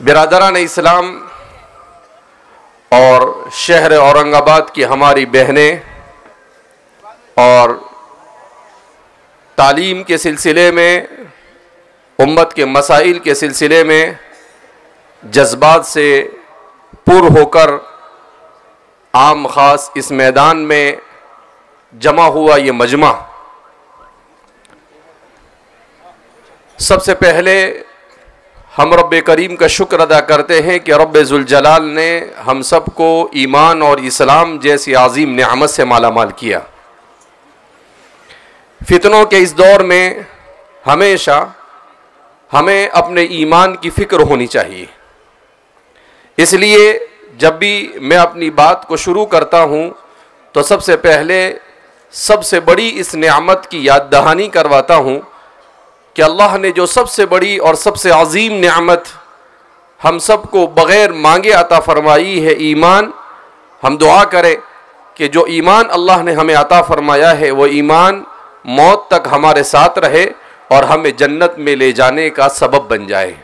बिरादरान इस्लाम और शहर औरंगाबाद की हमारी बहनें और तालीम के सिलसिले में उम्मत के मसाइल के सिलसिले में जज्बात से पुर होकर आम ख़ास इस मैदान में जमा हुआ ये मजमा, सबसे पहले हम रब्बे करीम का शुक्र अदा करते हैं कि रब्बे ज़ुल जलाल ने हम सब को ईमान और इस्लाम जैसी आज़ीम नेमत से मालामाल किया। फितनों के इस दौर में हमेशा हमें अपने ईमान की फ़िक्र होनी चाहिए। इसलिए जब भी मैं अपनी बात को शुरू करता हूँ तो सबसे पहले सबसे बड़ी इस नेमत की याद दहानी करवाता हूँ कि अल्लाह ने जो सबसे बड़ी और सबसे अजीम नेमत हम सब को बग़ैर मांगे अता फरमाई है ईमान। हम दुआ करें कि जो ईमान अल्लाह ने हमें अता फरमाया है वो ईमान मौत तक हमारे साथ रहे और हमें जन्नत में ले जाने का सबब बन जाए।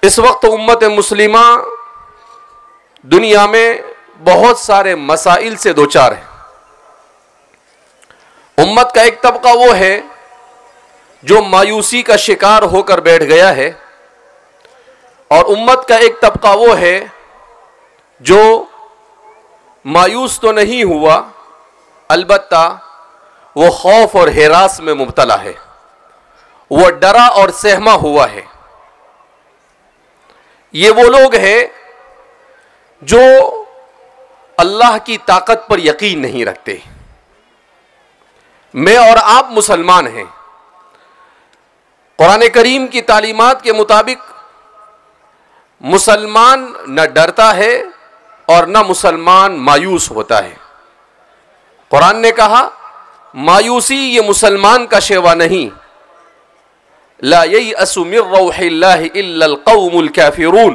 इस वक्त उम्मत मुस्लिमा दुनिया में बहुत सारे मसाइल से दो चार है। उम्मत का एक तबका वो है जो मायूसी का शिकार होकर बैठ गया है और उम्मत का एक तबका वो है जो मायूस तो नहीं हुआ, अलबत्ता वो खौफ और हिरास में मुब्तला है, वो डरा और सहमा हुआ है। ये वो लोग हैं जो अल्लाह की ताकत पर यकीन नहीं रखते। मैं और आप मुसलमान हैं। कुरान करीम की तालीमात के मुताबिक मुसलमान न डरता है और न मुसलमान मायूस होता है। कुरान ने कहा मायूसी ये मुसलमान का शेवा नहीं। ला ययअसु मिर रौहिल्लाहि इल्लल कौमुल काफिरून,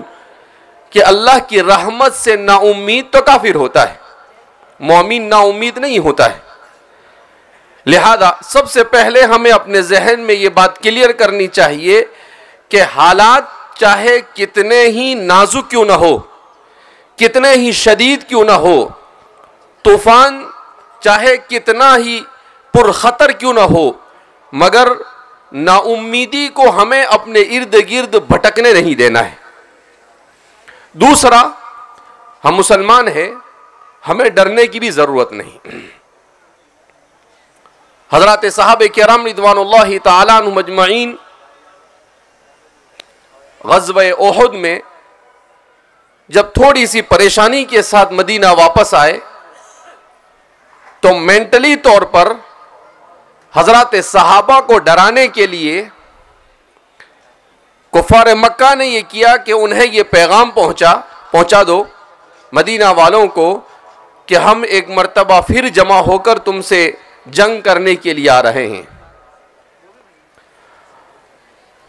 कि अल्लाह की रहमत से नाउम्मीद तो काफिर होता है, मोमिन नाउम्मीद नहीं होता है। लिहाजा सबसे पहले हमें अपने जहन में ये बात क्लियर करनी चाहिए कि हालात चाहे कितने ही नाजुक क्यों ना हो, कितने ही शदीद क्यों ना हो, तूफान चाहे कितना ही पुरखतर क्यों ना हो, मगर नाउम्मीदी को हमें अपने इर्द गिर्द भटकने नहीं देना है। दूसरा, हम मुसलमान हैं, हमें डरने की भी जरूरत नहीं। हजरत सहाबे किराम रिदवानुल्लाहि ताला अन्हुम अजमईन ग़ज़वे उहुद में जब थोड़ी सी परेशानी के साथ मदीना वापस आए तो मेंटली तौर पर हजरत सहाबा को डराने के लिए कुफार मक्का ने यह किया कि उन्हें यह पैगाम पहुंचा दो मदीना वालों को कि हम एक मर्तबा फिर जमा होकर तुमसे जंग करने के लिए आ रहे हैं।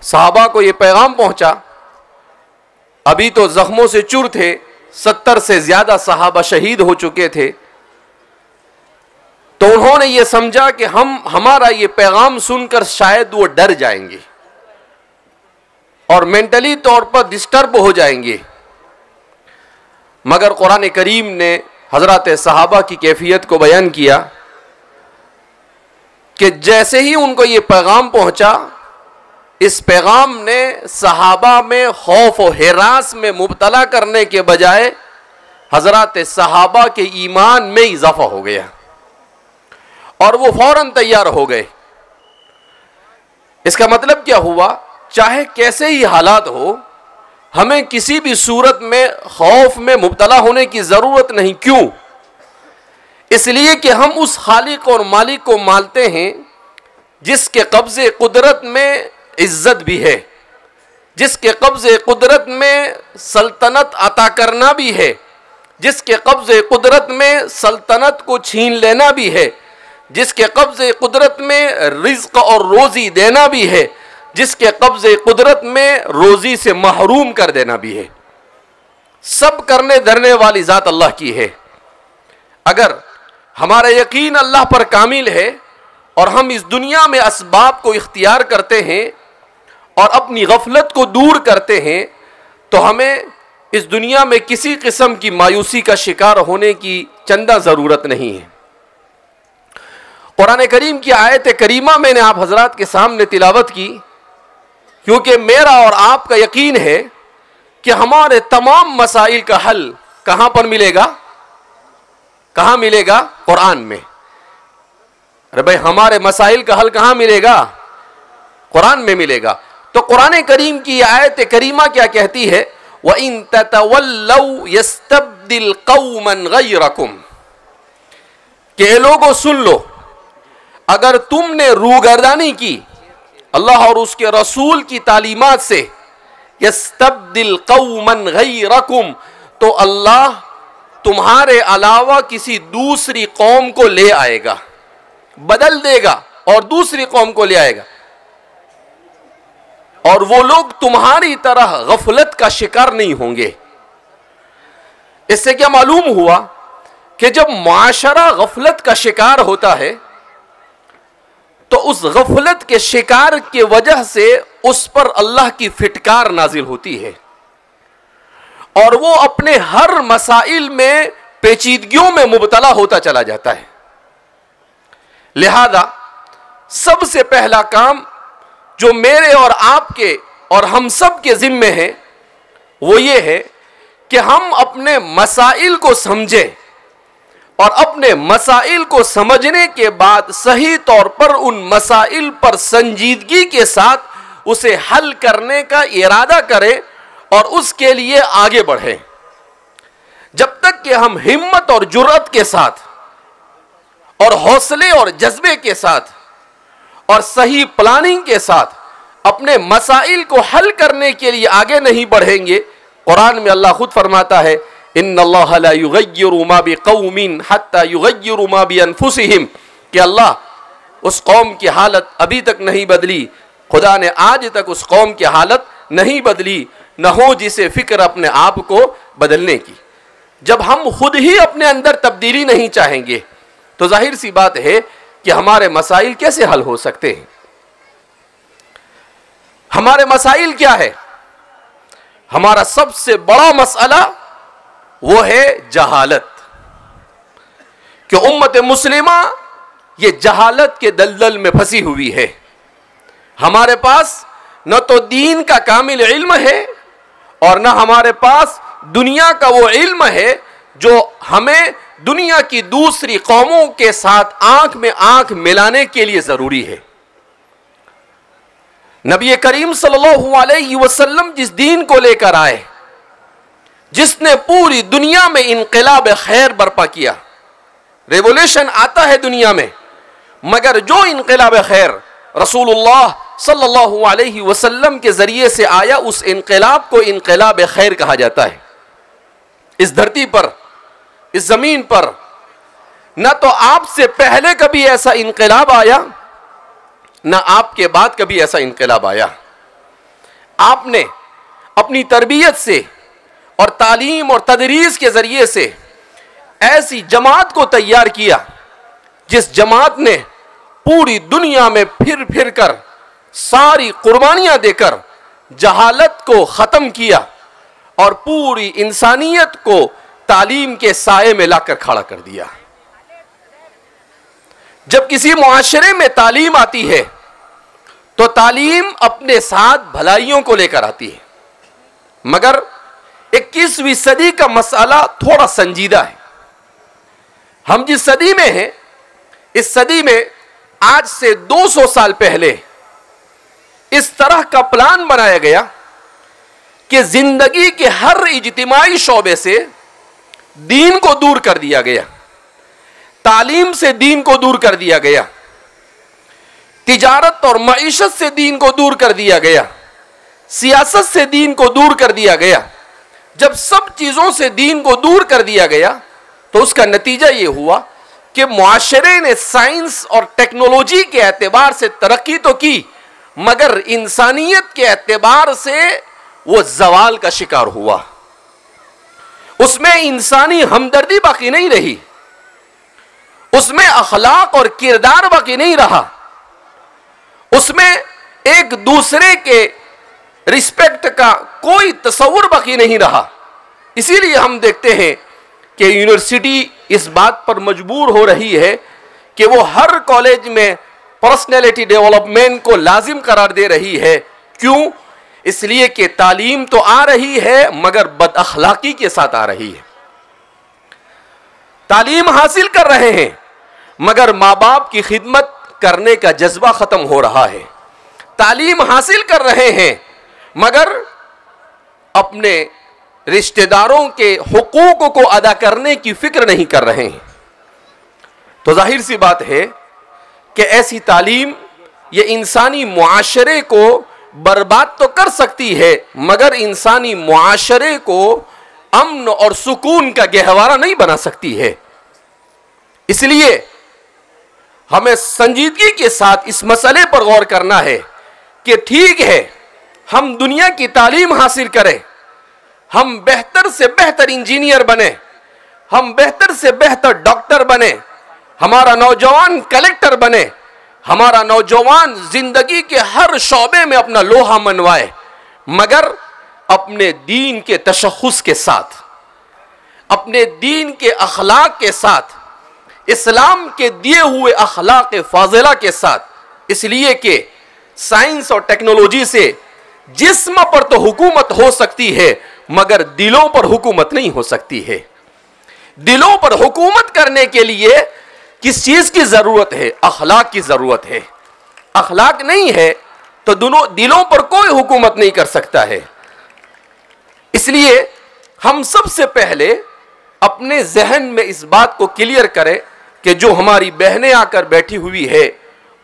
सहाबा को यह पैगाम पहुंचा, अभी तो जख्मों से चूर थे, 70 से ज्यादा सहाबा शहीद हो चुके थे। तो उन्होंने ये समझा कि हमारा ये पैगाम सुनकर शायद वो डर जाएंगे और मेंटली तौर पर डिस्टर्ब हो जाएंगे। मगर कुरान करीम ने हजरत सहाबा की कैफियत को बयान किया कि जैसे ही उनको ये पैगाम पहुंचा इस पैगाम ने सहाबा में खौफ और हिरास में मुब्तला करने के बजाय हजरत सहाबा के ईमान में इजाफा हो गया और वो फौरन तैयार हो गए। इसका मतलब क्या हुआ, चाहे कैसे ही हालात हो, हमें किसी भी सूरत में खौफ में मुब्तला होने की जरूरत नहीं। क्यों? इसलिए कि हम उस खालिक और मालिक को मानते हैं जिसके कब्जे कुदरत में इज्जत भी है, जिसके कब्जे कुदरत में सल्तनत अता करना भी है, जिसके कब्जे कुदरत में सल्तनत को छीन लेना भी है, जिसके कब्जे कुदरत में रिज्क और रोजी देना भी है, जिसके कब्जे कुदरत में रोजी से महरूम कर देना भी है। सब करने धरने वाली जात अल्लाह की है। अगर हमारा यकीन अल्लाह पर कामिल है और हम इस दुनिया में असबाब को इख्तियार करते हैं और अपनी गफलत को दूर करते हैं, तो हमें इस दुनिया में किसी किस्म की मायूसी का शिकार होने की चंदा ज़रूरत नहीं है। कुरान करीम की आयत करीमा मैंने आप हजरात के सामने तिलावत की, क्योंकि मेरा और आपका यकीन है कि हमारे तमाम मसाइल का हल कहाँ पर मिलेगा? कहाँ मिलेगा? कुरान में। अरे भाई, हमारे मसाइल का हल कहाँ मिलेगा? कुरान में मिलेगा। तो कुरान करीम की आयत करीमा क्या कहती है? वइन ततवल्लौ यस्तब्दिल कौमन गैरकुम, के लोगों सुन लो, अगर तुमने रूगर्दानी की अल्लाह और उसके रसूल की तालीमात से, यस्तब्दिल कौमन गैरकुम, तो अल्लाह तुम्हारे अलावा किसी दूसरी कौम को ले आएगा, बदल देगा और दूसरी कौम को ले आएगा, और वो लोग तुम्हारी तरह गफलत का शिकार नहीं होंगे। इससे क्या मालूम हुआ कि जब मुआशरा गफलत का शिकार होता है तो उस गफलत के शिकार की वजह से उस पर अल्लाह की फिटकार नाजिल होती है और वो अपने हर मसाइल में पेचीदगियों में मुबतला होता चला जाता है। लिहाजा सबसे पहला काम जो मेरे और आपके और हम सब के जिम्मे है वो ये है कि हम अपने मसाइल को समझें और अपने मसाइल को समझने के बाद सही तौर पर उन मसाइल पर संजीदगी के साथ उसे हल करने का इरादा करें और उसके लिए आगे बढ़ें। जब तक कि हम हिम्मत और जुर्रत के साथ और हौसले और जज्बे के साथ और सही प्लानिंग के साथ अपने मसाइल को हल करने के लिए आगे नहीं बढ़ेंगे, कुरान में अल्लाह खुद फरमाता है, इन्नल्लाह ला युगय्यिरु मा बिक़ौमिन हत्ता युगय्यिरु मा बिअनफुसिहिम, कि अल्लाह उस कौम की हालत अभी तक नहीं बदली, खुदा ने आज तक उस कौम की हालत नहीं बदली, न हो जिसे फिक्र अपने आप को बदलने की। जब हम खुद ही अपने अंदर तब्दीली नहीं चाहेंगे तो जाहिर सी बात है कि हमारे मसाइल कैसे हल हो सकते हैं। हमारे मसाइल क्या है? हमारा सबसे बड़ा मसला वो है जहालत, कि उम्मत मुस्लिमा ये जहालत के दलदल में फंसी हुई है। हमारे पास न तो दीन का कामिल इल्म है और न हमारे पास दुनिया का वो इल्म है जो हमें दुनिया की दूसरी कौमों के साथ आंख में आंख मिलाने के लिए जरूरी है। नबी करीम सल्लल्लाहु अलैहि वसल्लम जिस दीन को लेकर आए, जिसने पूरी दुनिया में इनकलाब खैर बर्पा किया, रेवोल्यूशन आता है दुनिया में, मगर जो इनकलाब खैर रसूलुल्लाह सल्लल्लाहु अलैहि वसल्लम के जरिए से आया, उस इनकलाब को इनकलाब खैर कहा जाता है। इस धरती पर, इस जमीन पर न तो आपसे पहले कभी ऐसा इनकलाब आया, न आपके बाद कभी ऐसा इनकलाब आया। आपने अपनी तरबियत से और तालीम और तदरीस के जरिए से ऐसी जमात को तैयार किया जिस जमात ने पूरी दुनिया में फिर फिर कर सारी कुर्बानियां देकर जहालत को खत्म किया और पूरी इंसानियत को तालीम के साये में लाकर खड़ा कर दिया। जब किसी मुआशरे में तालीम आती है तो तालीम अपने साथ भलाइयों को लेकर आती है, मगर 21वीं सदी का मसला थोड़ा संजीदा है। हम जिस सदी में हैं, इस सदी में आज से 200 साल पहले इस तरह का प्लान बनाया गया कि जिंदगी के हर इज्तिमाई शोबे से दीन को दूर कर दिया गया, तालीम से दीन को दूर कर दिया गया, तिजारत और मईशत से दीन को दूर कर दिया गया, सियासत से दीन को दूर कर दिया गया। जब सब चीजों से दीन को दूर कर दिया गया तो उसका नतीजा यह हुआ कि मुआशरे ने साइंस और टेक्नोलॉजी के एतबार से तरक्की तो की, मगर इंसानियत के एतबार से वो जवाल का शिकार हुआ। उसमें इंसानी हमदर्दी बाकी नहीं रही, उसमें अखलाक और किरदार बाकी नहीं रहा, उसमें एक दूसरे के रिस्पेक्ट का कोई तस्वुर बाकी नहीं रहा। इसीलिए हम देखते हैं कि यूनिवर्सिटी इस बात पर मजबूर हो रही है कि वो हर कॉलेज में पर्सनैलिटी डेवलपमेंट को लाजिम करार दे रही है। क्यों? इसलिए कि तालीम तो आ रही है मगर बदअखलाकी के साथ आ रही है। तालीम हासिल कर रहे हैं मगर माँ बाप की खिदमत करने का जज्बा खत्म हो रहा है। तालीम हासिल कर रहे हैं मगर अपने रिश्तेदारों के हुकूक को अदा करने की फिक्र नहीं कर रहे हैं। तो जाहिर सी बात है कि ऐसी तालीम ये इंसानी मुआशरे को बर्बाद तो कर सकती है मगर इंसानी मुआशरे को अमन और सुकून का गहवारा नहीं बना सकती है। इसलिए हमें संजीदगी के साथ इस मसले पर गौर करना है कि ठीक है, हम दुनिया की तालीम हासिल करें, हम बेहतर से बेहतर इंजीनियर बने, हम बेहतर से बेहतर डॉक्टर बने, हमारा नौजवान कलेक्टर बने, हमारा नौजवान जिंदगी के हर शौबे में अपना लोहा मनवाए, मगर अपने दीन के तशख़्ख़ुस के साथ, अपने दीन के अखलाक के साथ, इस्लाम के दिए हुए अखलाक फाजिला के साथ। इसलिए कि साइंस और टेक्नोलॉजी से जिस्म पर तो हुकूमत हो सकती है मगर दिलों पर हुकूमत नहीं हो सकती है। दिलों पर हुकूमत करने के लिए किस चीज की जरूरत है? अखलाक की जरूरत है। अखलाक नहीं है तो दोनों दिलों पर कोई हुकूमत नहीं कर सकता है। इसलिए हम सबसे पहले अपने जहन में इस बात को क्लियर करें कि जो हमारी बहनें आकर बैठी हुई है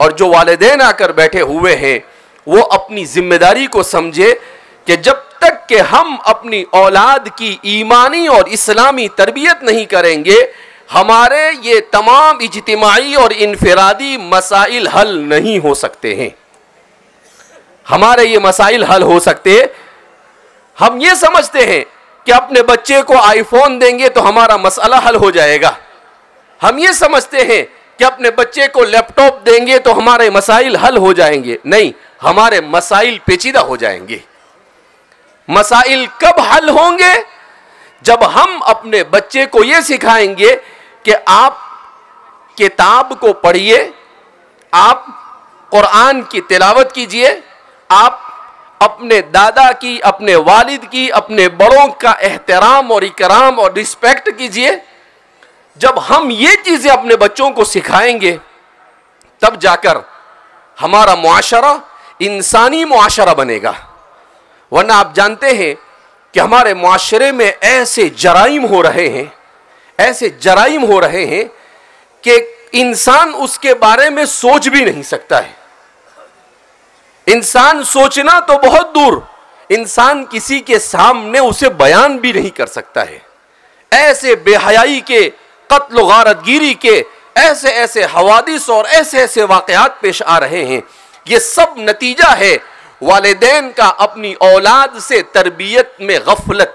और जो वालिदैन आकर बैठे हुए हैं वो अपनी जिम्मेदारी को समझे कि जब तक कि हम अपनी औलाद की ईमानी और इस्लामी तरबियत नहीं करेंगे, हमारे ये तमाम इज्तिमाई और इनफिरादी मसाइल हल नहीं हो सकते हैं। हमारे ये मसाइल हल हो सकते, हम ये समझते हैं कि अपने बच्चे को आईफोन देंगे तो हमारा मसला हल हो जाएगा। हम ये समझते हैं कि अपने बच्चे को लैपटॉप देंगे तो हमारे मसाइल हल हो जाएंगे। नहीं, हमारे मसाइल पेचीदा हो जाएंगे। मसाइल कब हल होंगे? जब हम अपने बच्चे को यह सिखाएंगे कि आप किताब को पढ़िए, आप कुरान की तिलावत कीजिए, आप अपने दादा की, अपने वालिद की, अपने बड़ों का एहतराम और इकराम और रिस्पेक्ट कीजिए। जब हम ये चीजें अपने बच्चों को सिखाएंगे तब जाकर हमारा मुआशरा इंसानी मुआशरा बनेगा। वरना आप जानते हैं कि हमारे मुआशरे में ऐसे जराइम हो रहे हैं, ऐसे जराइम हो रहे हैं कि इंसान उसके बारे में सोच भी नहीं सकता है। इंसान सोचना तो बहुत दूर, इंसान किसी के सामने उसे बयान भी नहीं कर सकता है। ऐसे बेहयाई के, कत्ल गारतगिरी के ऐसे ऐसे हवादिस और ऐसे ऐसे वाकयात पेश आ रहे हैं। ये सब नतीजा है वालिदैन का अपनी औलाद से तरबियत में गफलत।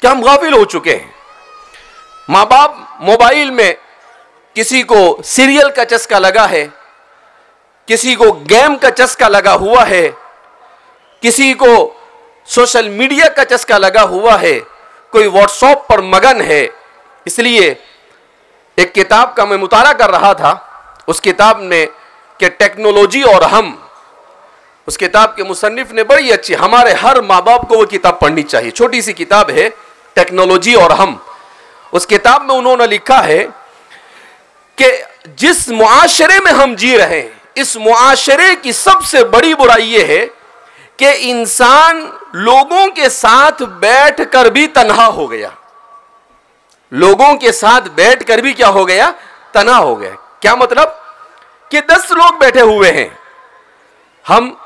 क्या हम गाफिल हो चुके हैं? माँ बाप मोबाइल में किसी को सीरियल का चस्का लगा है, किसी को गेम का चस्का लगा हुआ है, किसी को सोशल मीडिया का चस्का लगा हुआ है, कोई व्हाट्सएप पर मगन है। इसलिए एक किताब का मैं मुताला कर रहा था, उस किताब में कि टेक्नोलॉजी और हम उस किताब के मुसन्निफ ने बड़ी अच्छी, हमारे हर माँ बाप को वो किताब पढ़नी चाहिए, छोटी सी किताब है, टेक्नोलॉजी और हम। उस किताब में उन्होंने लिखा है कि जिस मुआशरे में हम जी रहे हैं, इस मुआशरे की सबसे बड़ी बुराई ये है कि इंसान लोगों के साथ बैठकर भी तन्हा हो गया। लोगों के साथ बैठकर भी क्या हो गया? तन्हा हो गया। क्या मतलब? कि 10 लोग बैठे हुए हैं, हम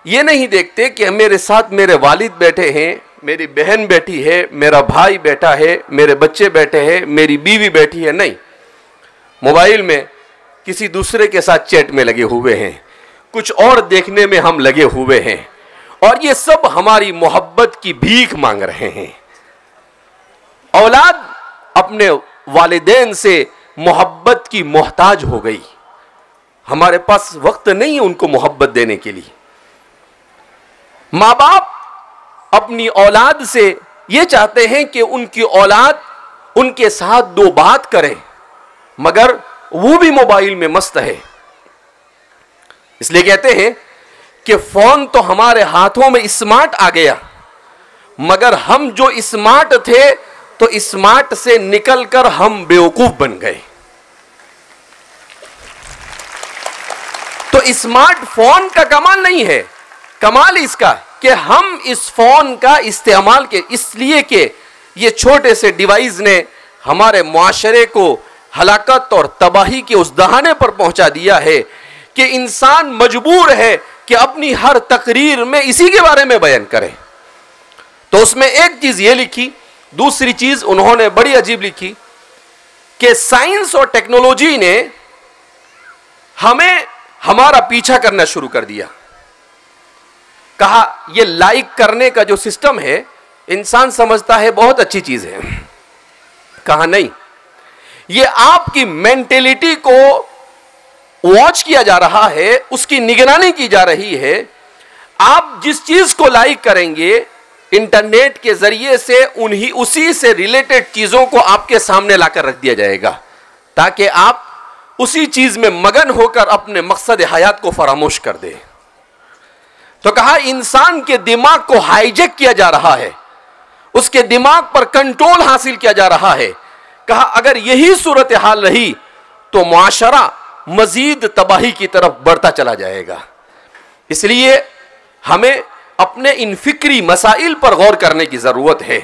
ये नहीं देखते कि मेरे साथ मेरे वालिद बैठे हैं, मेरी बहन बैठी है, मेरा भाई बैठा है, मेरे बच्चे बैठे हैं, मेरी बीवी बैठी है। नहीं, मोबाइल में किसी दूसरे के साथ चैट में लगे हुए हैं, कुछ और देखने में हम लगे हुए हैं, और ये सब हमारी मोहब्बत की भीख मांग रहे हैं। औलाद अपने वालिदैन से मोहब्बत की मोहताज हो गई, हमारे पास वक्त नहीं है उनको मोहब्बत देने के लिए। माँ बाप अपनी औलाद से ये चाहते हैं कि उनकी औलाद उनके साथ 2 बात करे, मगर वो भी मोबाइल में मस्त है। इसलिए कहते हैं कि फोन तो हमारे हाथों में स्मार्ट आ गया, मगर हम जो स्मार्ट थे तो स्मार्ट से निकलकर हम बेवकूफ बन गए। तो स्मार्टफोन का कमाल नहीं है, कमाल इसका कि हम इस फोन का इस्तेमाल के इसलिए कि ये छोटे से डिवाइस ने हमारे मुआशरे को हलाकत और तबाही के उस दहाने पर पहुंचा दिया है कि इंसान मजबूर है कि अपनी हर तकरीर में इसी के बारे में बयान करे। तो उसमें एक चीज ये लिखी, दूसरी चीज उन्होंने बड़ी अजीब लिखी कि साइंस और टेक्नोलॉजी ने हमें हमारा पीछा करना शुरू कर दिया। कहा ये लाइक करने का जो सिस्टम है, इंसान समझता है बहुत अच्छी चीज है। कहा नहीं, ये आपकी मेंटेलिटी को वॉच किया जा रहा है, उसकी निगरानी की जा रही है। आप जिस चीज को लाइक करेंगे, इंटरनेट के जरिए से उसी से रिलेटेड चीजों को आपके सामने लाकर रख दिया जाएगा, ताकि आप उसी चीज में मगन होकर अपने मकसद हयात को फरामोश कर दे। तो कहा इंसान के दिमाग को हाईजैक किया जा रहा है, उसके दिमाग पर कंट्रोल हासिल किया जा रहा है। कहा अगर यही सूरत हाल रही तो मुआशरा मजीद तबाही की तरफ बढ़ता चला जाएगा। इसलिए हमें अपने इन फिक्री मसाइल पर गौर करने की जरूरत है।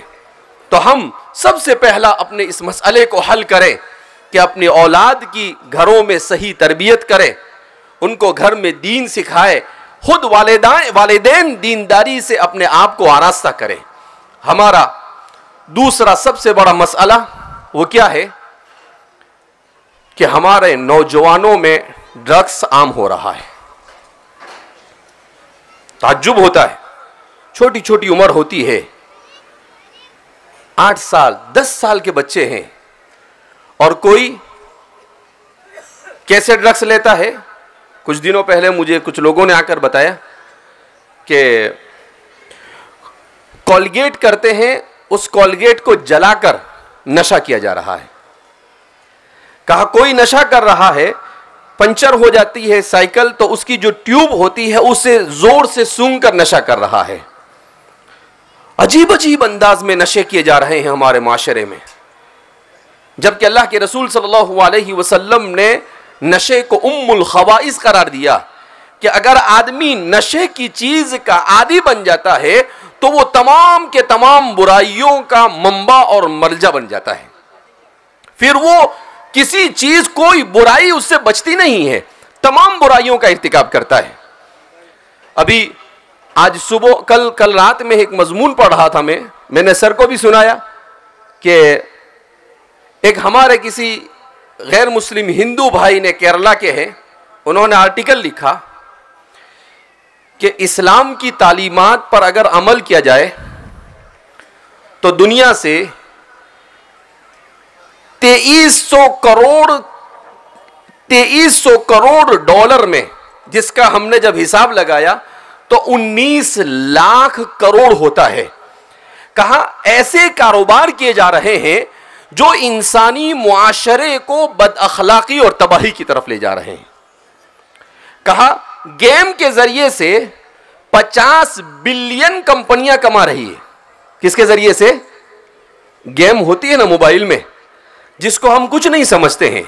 तो हम सबसे पहला अपने इस मसले को हल करें कि अपनी औलाद की घरों में सही तरबियत करें, उनको घर में दीन सिखाए, खुद वालिदैन दीनदारी से अपने आप को आरास्ता करें। हमारा दूसरा सबसे बड़ा मसला वो क्या है कि हमारे नौजवानों में ड्रग्स आम हो रहा है। ताज्जुब होता है, छोटी छोटी उम्र होती है, 8 साल 10 साल के बच्चे हैं, और कोई कैसे ड्रग्स लेता है। कुछ दिनों पहले मुझे कुछ लोगों ने आकर बताया कि कोलगेट करते हैं, उस कोलगेट को जलाकर नशा किया जा रहा है। कहा कोई नशा कर रहा है, पंचर हो जाती है साइकिल तो उसकी जो ट्यूब होती है उसे जोर से सूंघ कर नशा कर रहा है। अजीब अजीब अंदाज में नशे किए जा रहे हैं हमारे माशरे में, जबकि अल्लाह के रसूल सल्लल्लाहु अलैहि वसल्लम ने नशे को उम्मुल खबाइस करार दिया कि अगर आदमी नशे की चीज का आदी बन जाता है तो वो तमाम के तमाम बुराइयों का मंबा और मलजा बन जाता है। फिर वो किसी चीज, कोई बुराई उससे बचती नहीं है, तमाम बुराइयों का इर्तिकाब करता है। अभी आज सुबह कल रात में एक मजमून पढ़ रहा था, मैंने सर को भी सुनाया कि एक हमारे किसी गैर मुस्लिम हिंदू भाई ने, केरला के हैं, उन्होंने आर्टिकल लिखा कि इस्लाम की तालीमात पर अगर अमल किया जाए तो दुनिया से 2300 करोड़ डॉलर में, जिसका हमने जब हिसाब लगाया तो 19 लाख करोड़ होता है। कहा ऐसे कारोबार किए जा रहे हैं जो इंसानी मुआशरे को बदअखलाकी और तबाही की तरफ ले जा रहे हैं। कहा गेम के जरिए से 50 बिलियन कंपनियां कमा रही है। किसके जरिए से? गेम होती है ना मोबाइल में, जिसको हम कुछ नहीं समझते हैं।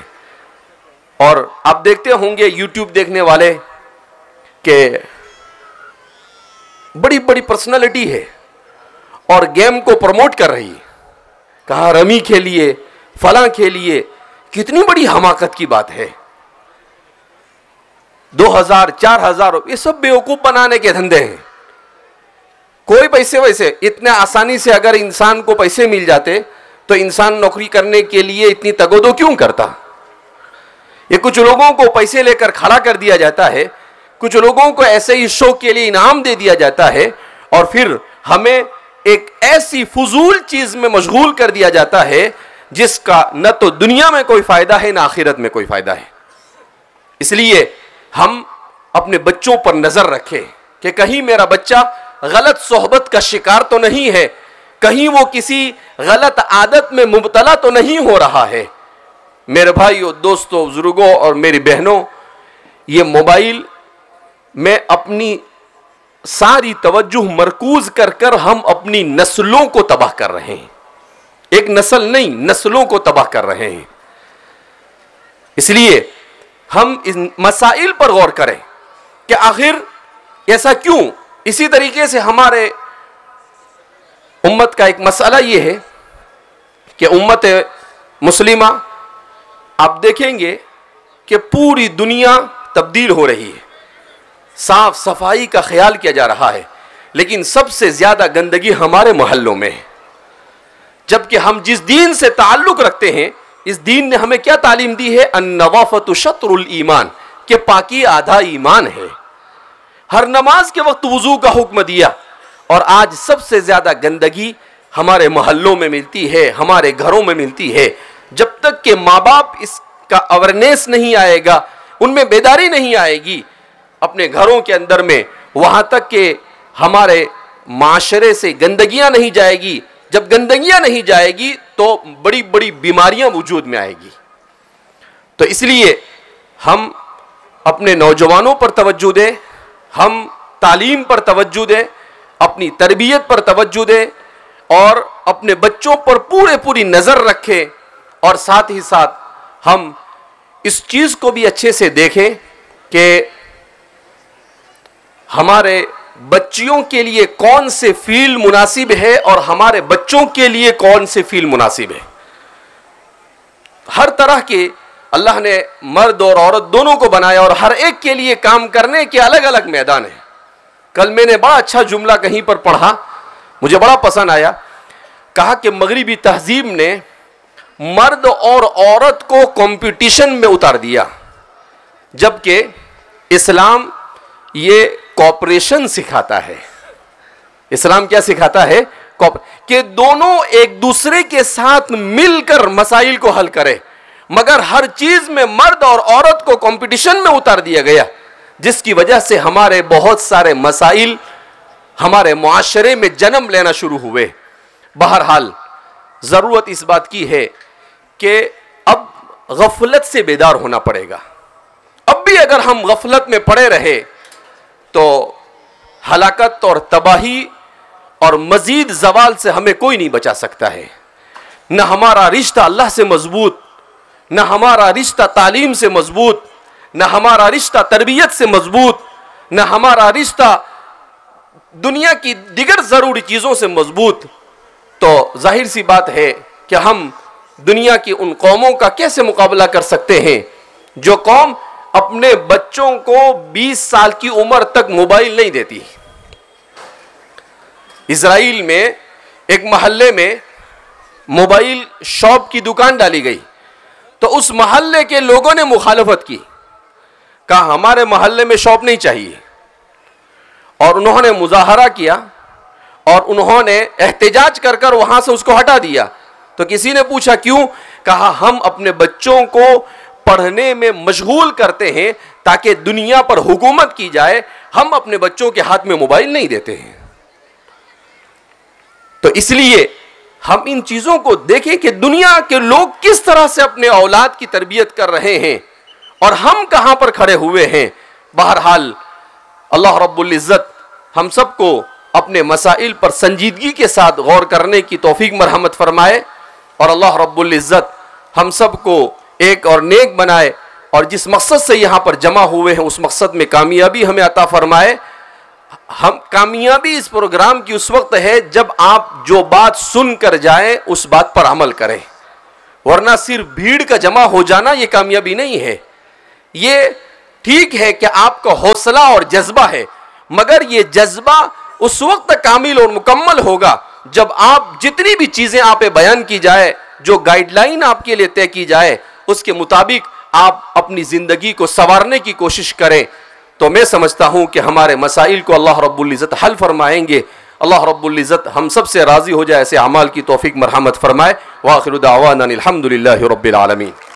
और आप देखते होंगे यूट्यूब देखने वाले के बड़ी बड़ी पर्सनालिटी है और गेम को प्रमोट कर रही है। कहा रमी खेलिए, फलां खेलिए, कितनी बड़ी हमाकत की बात है। 2000 4000 ये सब बेवकूफ बनाने के धंधे हैं। कोई पैसे वैसे इतने आसानी से अगर इंसान को पैसे मिल जाते तो इंसान नौकरी करने के लिए इतनी तगोदो क्यों करता? ये कुछ लोगों को पैसे लेकर खड़ा कर दिया जाता है, कुछ लोगों को ऐसे ही शो के लिए इनाम दे दिया जाता है और फिर हमें एक ऐसी फजूल चीज में मशगूल कर दिया जाता है जिसका न तो दुनिया में कोई फायदा है न आखिरत में कोई फायदा है। इसलिए हम अपने बच्चों पर नजर रखें कि कहीं मेरा बच्चा गलत सोहबत का शिकार तो नहीं है, कहीं वो किसी गलत आदत में मुब्तला तो नहीं हो रहा है। मेरे भाइयों, दोस्तों, बुजुर्गों और मेरी बहनों, ये मोबाइल में अपनी सारी तवज्जो मरकूज कर कर हम अपनी नस्लों को तबाह कर रहे हैं। एक नस्ल नहीं, नस्लों को तबाह कर रहे हैं। इसलिए हम इस मसाइल पर गौर करें कि आखिर ऐसा क्यों। इसी तरीके से हमारे उम्मत का एक मसला यह है कि उम्मत मुस्लिमा, आप देखेंगे कि पूरी दुनिया तब्दील हो रही है, साफ सफाई का ख्याल किया जा रहा है, लेकिन सबसे ज्यादा गंदगी हमारे मोहल्लों में है। जबकि हम जिस दीन से ताल्लुक रखते हैं, इस दीन ने हमें क्या तालीम दी है? अन्नवाफतु शत्रुल ईमान, के पाकी आधा ईमान है। हर नमाज के वक्त वुजू का हुक्म दिया और आज सबसे ज्यादा गंदगी हमारे मोहल्लों में मिलती है, हमारे घरों में मिलती है। जब तक के माँ बाप इसका अवेयरनेस नहीं आएगा, उनमें बेदारी नहीं आएगी अपने घरों के अंदर में, वहां तक के हमारे माशरे से गंदगियां नहीं जाएगी। जब गंदगियां नहीं जाएगी तो बड़ी बड़ी बीमारियां वजूद में आएगी। तो इसलिए हम अपने नौजवानों पर तवज्जो दें, हम तालीम पर तवज्जो दें, अपनी तरबियत पर तवज्जो दें और अपने बच्चों पर पूरी नजर रखें। और साथ ही साथ हम इस चीज को भी अच्छे से देखें कि हमारे बच्चियों के लिए कौन से फील्ड मुनासिब है और हमारे बच्चों के लिए कौन से फील्ड मुनासिब है। हर तरह के अल्लाह ने मर्द और औरत दोनों को बनाया और हर एक के लिए काम करने के अलग अलग मैदान हैं। कल मैंने बड़ा अच्छा जुमला कहीं पर पढ़ा, मुझे बड़ा पसंद आया। कहा कि मगरिबी तहजीब ने मर्द और औरत को कंपटीशन में उतार दिया, जबकि इस्लाम ये कॉपरेशन सिखाता है। इस्लाम क्या सिखाता है? कि दोनों एक दूसरे के साथ मिलकर मसाइल को हल करें। मगर हर चीज में मर्द और औरत को कंपटीशन में उतार दिया गया, जिसकी वजह से हमारे बहुत सारे मसाइल हमारे मुआशरे में जन्म लेना शुरू हुए। बहरहाल जरूरत इस बात की है कि अब गफलत से बेदार होना पड़ेगा। अब भी अगर हम गफलत में पड़े रहे तो हलाकत और तबाही और मजीद जवाल से हमें कोई नहीं बचा सकता है। न हमारा रिश्ता अल्लाह से मजबूत, न हमारा रिश्ता तालीम से मजबूत, न हमारा रिश्ता तरबियत से मजबूत, न हमारा रिश्ता दुनिया की दिगर जरूरी चीजों से मजबूत। तो जाहिर सी बात है कि हम दुनिया की उन कौमों का कैसे मुकाबला कर सकते हैं जो कौम अपने बच्चों को 20 साल की उम्र तक मोबाइल नहीं देती। इजराइल में एक मोहल्ले में मोबाइल शॉप की दुकान डाली गई तो उस मोहल्ले के लोगों ने मुखालफत की, कहा हमारे मोहल्ले में शॉप नहीं चाहिए, और उन्होंने मुजाहरा किया और उन्होंने एहतजाज कर कर वहां से उसको हटा दिया। तो किसी ने पूछा क्यों? कहा हम अपने बच्चों को पढ़ने में मशगूल करते हैं ताकि दुनिया पर हुकूमत की जाए, हम अपने बच्चों के हाथ में मोबाइल नहीं देते हैं। तो इसलिए हम इन चीजों को देखें कि दुनिया के लोग किस तरह से अपने औलाद की तरबियत कर रहे हैं और हम कहां पर खड़े हुए हैं। बहरहाल अल्लाह रब्बुल इज्जत हम सबको अपने मसाइल पर संजीदगी के साथ गौर करने की तौफीक मरहमत फरमाए और अल्लाह रब्बुल इज़्ज़त हम सबको एक और नेक बनाए और जिस मकसद से यहाँ पर जमा हुए हैं उस मकसद में कामयाबी हमें अता फरमाए। हम कामयाबी इस प्रोग्राम की उस वक्त है जब आप जो बात सुन कर जाएं उस बात पर अमल करें, वरना सिर्फ भीड़ का जमा हो जाना ये कामयाबी नहीं है। ये ठीक है कि आपका हौसला और जज्बा है, मगर ये जज्बा उस वक्त कामिल और मुकम्मल होगा जब आप जितनी भी चीजें आप पे बयान की जाए, जो गाइडलाइन आपके लिए तय की जाए, उसके मुताबिक आप अपनी जिंदगी को संवारने की कोशिश करें। तो मैं समझता हूं कि हमारे मसाइल को अल्लाह रब्बुल इज़्ज़त हल फरमाएंगे। अल्लाह रब्बुल इज़्ज़त हम सब से राजी हो जाए, ऐसे अमाल की तौफीक मरहमत फरमाए। व आखिरु दावाना अनिल हम्दुलिल्लाहि रब्बिल आलमीन।